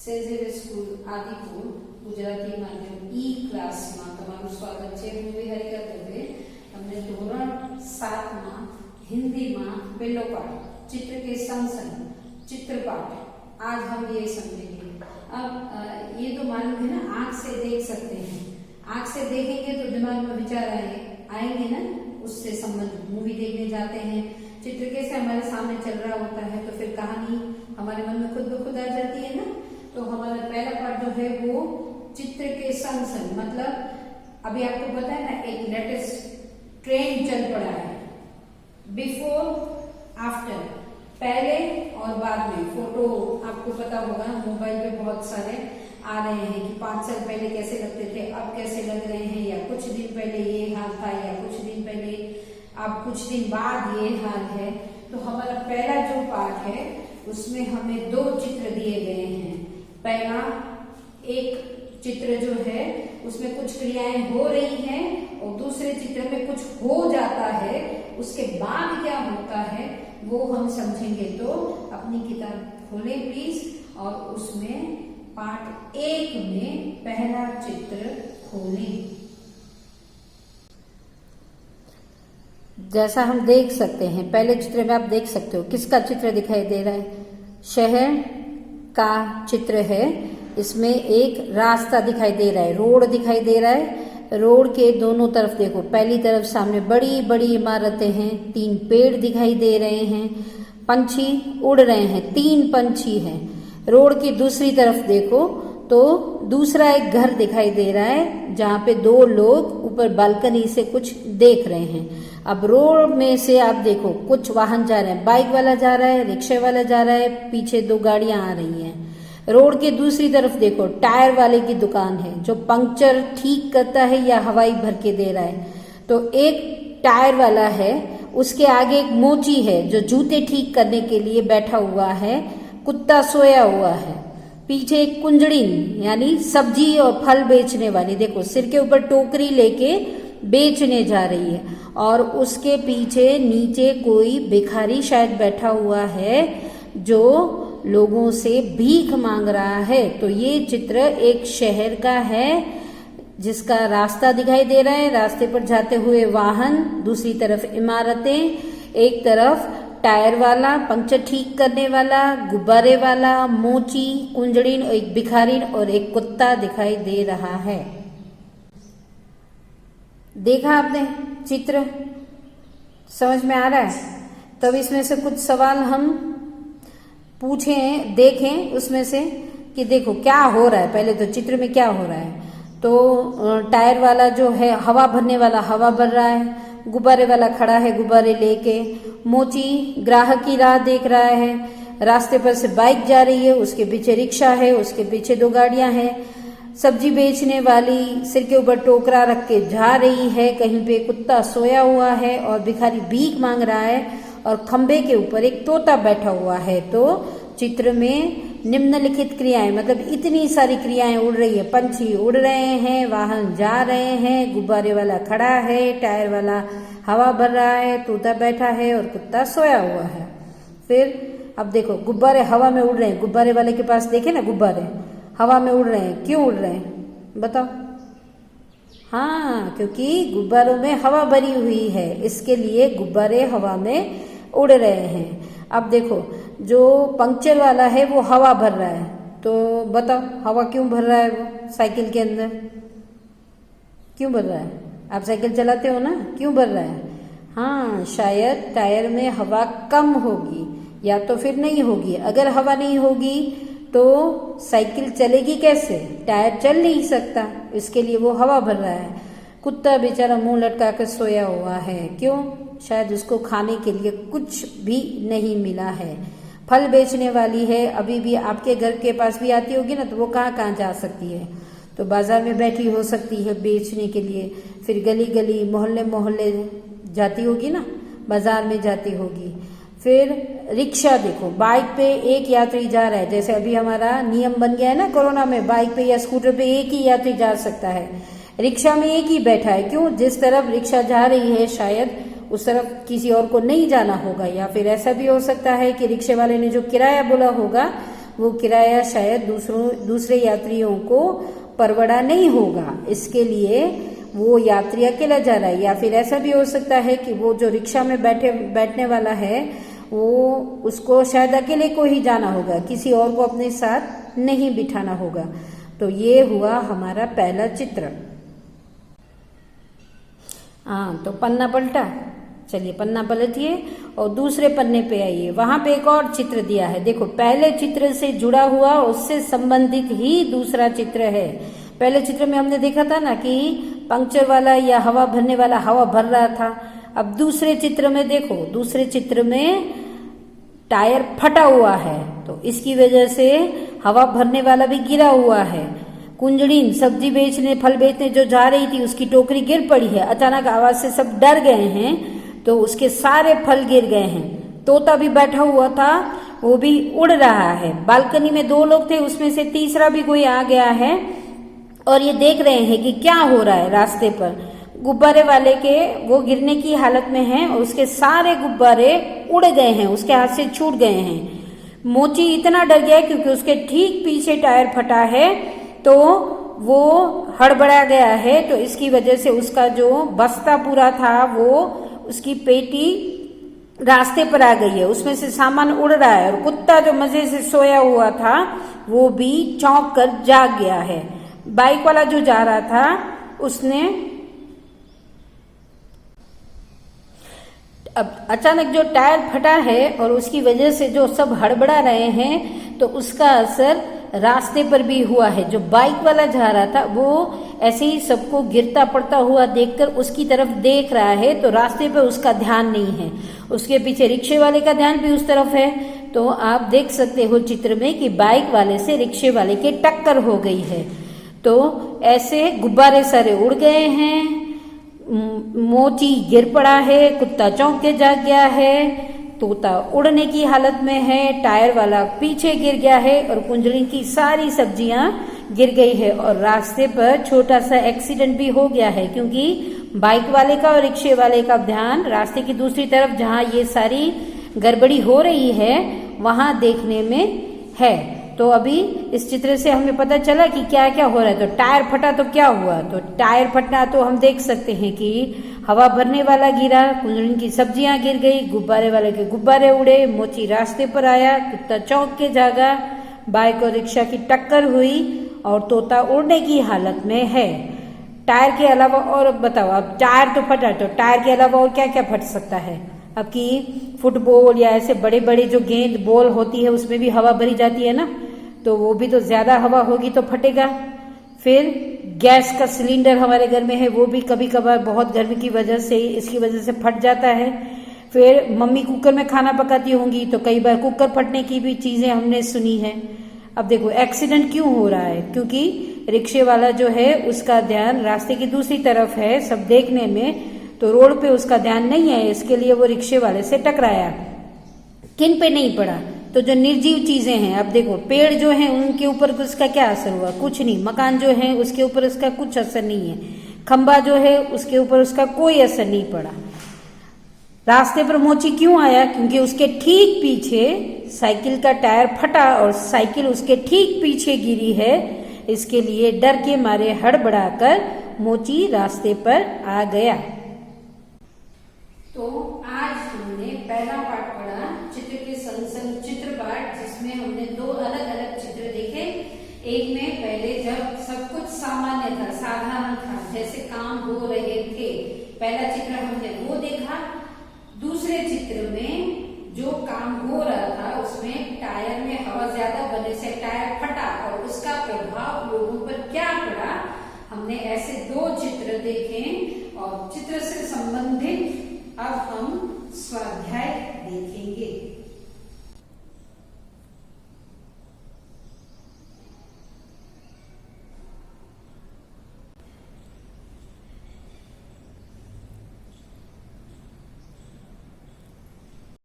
સેઝેવિયર school Adipur Gujarati માધ્યમ ઈ ક્લાસમાં તમારું સ્વાગત છે। હું વિહારિકા દવે તમને ધોરણ 7 માં हिंदीમાં पहलो पाठ चित्र के संग संग चित्र पाठ आज हम ये समझेंगे। अब ये तो मालूम है ना, आंख से देख सकते हैं, आंख से देखेंगे तो दिमाग में विचार आएंगे ना, उससे संबंधित मूवी देखने जाते हैं, चित्र कैसे हमारे सामने चल रहा होता है तो फिर कहानी हमारे मन में खुद ब खुद आ जाती है ना। तो हमारा पहला पाठ जो है वो चित्र के संग संग, मतलब अभी आपको पता है ना, एक लेटेस्ट ट्रेंड चल पड़ा है, बिफोर आफ्टर, पहले और बाद में। फोटो आपको पता होगा मोबाइल पे बहुत सारे आ रहे हैं कि 5 साल पहले कैसे लगते थे, अब कैसे लग रहे हैं, या कुछ दिन पहले ये हाल था, या कुछ दिन पहले, अब कुछ दिन बाद ये हाल है। तो हमारा पहला जो पाठ है उसमें हमें 2 चित्र दिए गए हैं। पहला एक चित्र जो है उसमें कुछ क्रियाएं हो रही हैं और दूसरे चित्र में कुछ हो जाता है, उसके बाद क्या होता है वो हम समझेंगे। तो अपनी किताब खोलें प्लीज और उसमें पाठ 1 में पहला चित्र खोलें। जैसा हम देख सकते हैं, पहले चित्र में आप देख सकते हो किसका चित्र दिखाई दे रहा है, शहर का चित्र है। इसमें एक रास्ता दिखाई दे रहा है, रोड दिखाई दे रहा है। रोड के दोनों तरफ देखो, पहली तरफ सामने बड़ी बड़ी इमारतें हैं, 3 पेड़ दिखाई दे रहे हैं, पंछी उड़ रहे हैं, 3 पंछी हैं। रोड की दूसरी तरफ देखो तो दूसरा एक घर दिखाई दे रहा है जहाँ पे 2 लोग ऊपर बालकनी से कुछ देख रहे हैं। अब रोड में से आप देखो कुछ वाहन जा रहे हैं, बाइक वाला जा रहा है, रिक्शे वाला जा रहा है, पीछे 2 गाड़ियां आ रही हैं। रोड के दूसरी तरफ देखो टायर वाले की दुकान है जो पंक्चर ठीक करता है या हवाई भर के दे रहा है। तो एक टायर वाला है, उसके आगे एक मोची है जो जूते ठीक करने के लिए बैठा हुआ है, कुत्ता सोया हुआ है। पीछे एक कुंजड़ीन यानी सब्जी और फल बेचने वाली, देखो सिर के ऊपर टोकरी लेके बेचने जा रही है, और उसके पीछे नीचे कोई भिखारी शायद बैठा हुआ है जो लोगों से भीख मांग रहा है। तो ये चित्र एक शहर का है जिसका रास्ता दिखाई दे रहा है, रास्ते पर जाते हुए वाहन, दूसरी तरफ इमारतें, एक तरफ टायर वाला, पंक्चर ठीक करने वाला, गुब्बारे वाला, मोची, कुंजड़ीन, एक भिखारीन और एक कुत्ता दिखाई दे रहा है। देखा आपने चित्र, समझ में आ रहा है? तब इसमें से कुछ सवाल हम पूछें, देखें उसमें से कि देखो क्या हो रहा है। पहले तो चित्र में क्या हो रहा है, तो टायर वाला जो है हवा भरने वाला हवा भर रहा है, गुब्बारे वाला खड़ा है गुब्बारे लेके, मोची ग्राहक की राह देख रहा है, रास्ते पर से बाइक जा रही है, उसके पीछे रिक्शा है, उसके पीछे 2 गाड़ियां हैं, सब्जी बेचने वाली सिर के ऊपर टोकरा रख के जा रही है, कहीं पे कुत्ता सोया हुआ है और भिखारी भीख मांग रहा है, और खंबे के ऊपर एक तोता बैठा हुआ है। तो चित्र में निम्नलिखित क्रियाएं, मतलब इतनी सारी क्रियाएं उड़ रही है, पंछी उड़ रहे हैं, वाहन जा रहे हैं, गुब्बारे वाला खड़ा है, टायर वाला हवा भर रहा है, तोता बैठा है और कुत्ता सोया हुआ है। फिर अब देखो गुब्बारे हवा में उड़ रहे हैं, गुब्बारे वाले के पास देखे ना, गुब्बारे हवा में उड़ रहे हैं, क्यों उड़ रहे हैं बताओ? हाँ, क्योंकि गुब्बारों में हवा भरी हुई है, इसके लिए गुब्बारे हवा में उड़ रहे हैं। अब देखो जो पंक्चर वाला है वो हवा भर रहा है, तो बताओ हवा क्यों भर रहा है? वो साइकिल के अंदर क्यों भर रहा है? आप साइकिल चलाते हो ना, क्यों भर रहा है? हाँ, शायद टायर में हवा कम होगी या तो फिर नहीं होगी। अगर हवा नहीं होगी तो साइकिल चलेगी कैसे? टायर चल नहीं सकता, इसके लिए वो हवा भर रहा है। कुत्ता बेचारा मुंह लटका कर सोया हुआ है, क्यों? शायद उसको खाने के लिए कुछ भी नहीं मिला है। फल बेचने वाली है, अभी भी आपके घर के पास भी आती होगी ना, तो वो कहाँ कहाँ जा सकती है? तो बाजार में बैठी हो सकती है बेचने के लिए, फिर गली गली मोहल्ले मोहल्ले जाती होगी ना, बाजार में जाती होगी। फिर रिक्शा देखो, बाइक पे एक यात्री जा रहा है, जैसे अभी हमारा नियम बन गया है ना कोरोना में, बाइक पे या स्कूटर पे एक ही यात्री जा सकता है। रिक्शा में एक ही बैठा है, क्यों? जिस तरफ रिक्शा जा रही है शायद उस तरफ किसी और को नहीं जाना होगा, या फिर ऐसा भी हो सकता है कि रिक्शे वाले ने जो किराया बोला होगा वो किराया शायद दूसरे यात्रियों को परवड़ा नहीं होगा, इसके लिए वो यात्री अकेला जा रहा है। या फिर ऐसा भी हो सकता है कि वो जो रिक्शा में बैठने वाला है वो उसको शायद अकेले को ही जाना होगा, किसी और को अपने साथ नहीं बिठाना होगा। तो ये हुआ हमारा पहला चित्र। हाँ, तो पन्ना पलटा, चलिए पन्ना पलटिए और दूसरे पन्ने पे आइए। वहां पे एक और चित्र दिया है, देखो पहले चित्र से जुड़ा हुआ उससे संबंधित ही दूसरा चित्र है। पहले चित्र में हमने देखा था ना कि पंक्चर वाला या हवा भरने वाला हवा भर रहा था। अब दूसरे चित्र में देखो, दूसरे चित्र में टायर फटा हुआ है, तो इसकी वजह से हवा भरने वाला भी गिरा हुआ है। कुंजड़ीन सब्जी बेचने फल बेचने जो जा रही थी उसकी टोकरी गिर पड़ी है, अचानक आवाज से सब डर गए हैं तो उसके सारे फल गिर गए हैं। तोता भी बैठा हुआ था, वो भी उड़ रहा है। बालकनी में 2 लोग थे, उसमें से तीसरा भी कोई आ गया है और ये देख रहे हैं कि क्या हो रहा है रास्ते पर। गुब्बारे वाले के वो गिरने की हालत में हैं और उसके सारे गुब्बारे उड़ गए हैं, उसके हाथ से छूट गए हैं। मोची इतना डर गया क्योंकि उसके ठीक पीछे टायर फटा है, तो वो हड़बड़ा गया है। तो इसकी वजह से उसका जो बस्ता पूरा था, वो उसकी पेटी रास्ते पर आ गई है, उसमें से सामान उड़ रहा है। और कुत्ता जो मजे से सोया हुआ था वो भी चौंक कर जाग गया है। बाइक वाला जो जा रहा था उसने अब अचानक जो टायर फटा है और उसकी वजह से जो सब हड़बड़ा रहे हैं, तो उसका असर रास्ते पर भी हुआ है। जो बाइक वाला जा रहा था वो ऐसे ही सबको गिरता पड़ता हुआ देखकर उसकी तरफ देख रहा है, तो रास्ते पे उसका ध्यान नहीं है। उसके पीछे रिक्शे वाले का ध्यान भी उस तरफ है। तो आप देख सकते हो चित्र में कि बाइक वाले से रिक्शे वाले की टक्कर हो गई है। तो ऐसे गुब्बारे सारे उड़ गए हैं, मोची गिर पड़ा है, कुत्ता चौंक के जाग गया है, तोता उड़ने की हालत में है, टायर वाला पीछे गिर गया है और कुंजड़ी की सारी सब्जियां गिर गई है। और रास्ते पर छोटा सा एक्सीडेंट भी हो गया है, क्योंकि बाइक वाले का और रिक्शे वाले का ध्यान रास्ते की दूसरी तरफ जहां ये सारी गड़बड़ी हो रही है वहां देखने में है। तो अभी इस चित्र से हमें पता चला कि क्या क्या हो रहा है। तो टायर फटा तो क्या हुआ, तो टायर फटना तो हम देख सकते हैं कि हवा भरने वाला गिरा, कुंजड़ी की सब्जियां गिर गई, गुब्बारे वाले के गुब्बारे उड़े, मोची रास्ते पर आया, कुत्ता चौंक के जागा, बाइक और रिक्शा की टक्कर हुई और तोता उड़ने की हालत में है। टायर के अलावा और बताओ, अब टायर तो फटा, तो टायर के अलावा और क्या क्या फट सकता है? अब की फुटबॉल या ऐसे बड़े बड़े जो गेंद बॉल होती है उसमें भी हवा भरी जाती है ना, तो वो भी तो ज्यादा हवा होगी तो फटेगा। फिर गैस का सिलेंडर हमारे घर में है, वो भी कभी कभार बहुत गर्मी की वजह से इसकी वजह से फट जाता है। फिर मम्मी कुकर में खाना पकाती होंगी तो कई बार कुकर फटने की भी चीजें हमने सुनी है। अब देखो एक्सीडेंट क्यों हो रहा है, क्योंकि रिक्शे वाला जो है उसका ध्यान रास्ते की दूसरी तरफ है सब देखने में, तो रोड पे उसका ध्यान नहीं है, इसके लिए वो रिक्शे वाले से टकराया। किन पे नहीं पड़ा, तो जो निर्जीव चीजें हैं, अब देखो पेड़ जो हैं उनके ऊपर उसका क्या असर हुआ, कुछ नहीं। मकान जो है उसके ऊपर उसका कुछ असर नहीं है। खंबा जो है उसके ऊपर उसका कोई असर नहीं पड़ा। रास्ते पर मोची क्यों आया, क्योंकि उसके ठीक पीछे साइकिल का टायर फटा और साइकिल उसके ठीक पीछे गिरी है, इसके लिए डर के मारे हड़बड़ाकर मोची रास्ते पर आ गया। तो आज हमने पहला पाठ पढ़ा चित्र के संग चित्र पाठ, जिसमें हमने 2 अलग अलग चित्र देखे। एक में पहले जब सब कुछ सामान्य था, साधारण था, जैसे काम हो रहे थे, पहला चित्र हमने वो देखा। दूसरे चित्र में जो काम हो रहा था उसमें टायर में हवा ज्यादा बनने से टायर फटा और उसका प्रभाव लोगों पर क्या पड़ा, हमने ऐसे 2 चित्र देखे। और चित्र से संबंधित अब हम स्वाध्याय देखेंगे।